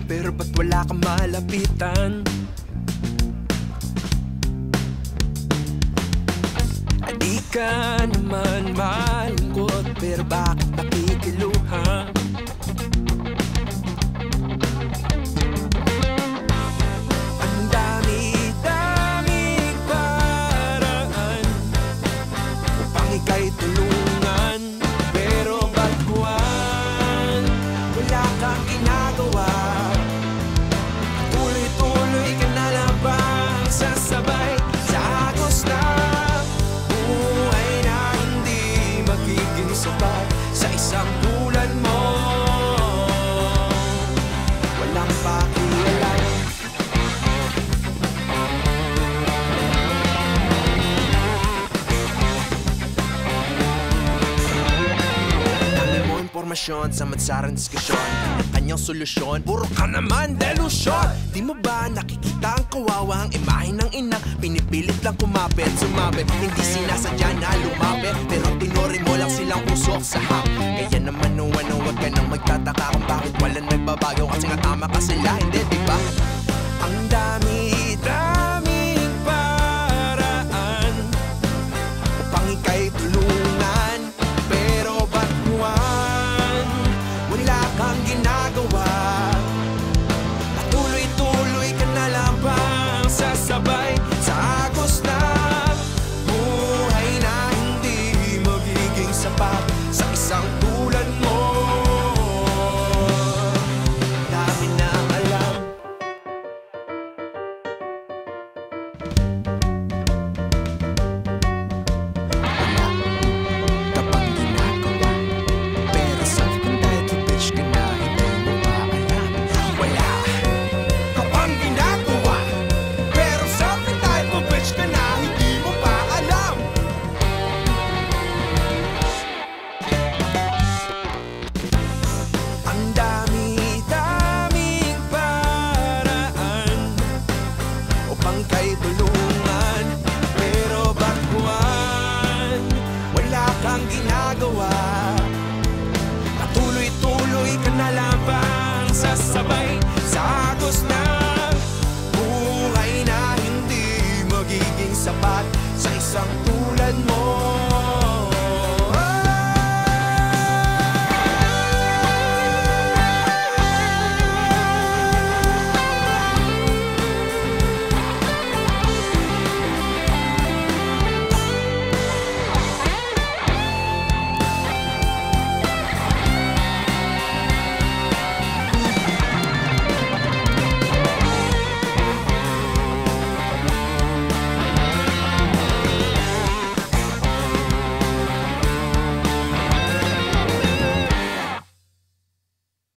Pero ba't wala kang malapitan? Di ka naman malungkot, pero bakit nakikiluha? Ang dami-daming paraan upang ika'y tulungan, pero ba't buwan wala kang ginagawa? Sasabay sa agos na buhay na hindi magiging sapat sa isang tulad mo. Walang pakialam. Dami mo impormasyon sa madsarang diskusyon, ang kanyang solusyon puro ka naman delusyon. Di mo ba nakikita ang kawawang imahe ng ina? Pinipilit lang kumapit, sumabit, hindi sinasadya na lumapit, pero tinuri mo lang silang usok sa hap. Kaya naman ano, wag ka nang magtataka kung bakit walang nagbabago, kasi nga tama ka sila, hindi, diba? Ang dami-daming paraan upang ika'y tulungan, pero ba't buwan wala kang ginagawa? Sasabay sa agos na buhay na hindi magiging sapat sa isang tulad mo. Dami nang alam. Wala ka pang ginagawa, pero self-entitled bitch ka na, hindi mo pa alam. Wala ka pang ginagawa, bitch ka na, hindi mo pa alam. Ang dami-daming paraan upang kay tulungan, pero ba't buwan wala kang ginagawa? Patuloy-tuloy ka na lamang sasabay sa agos na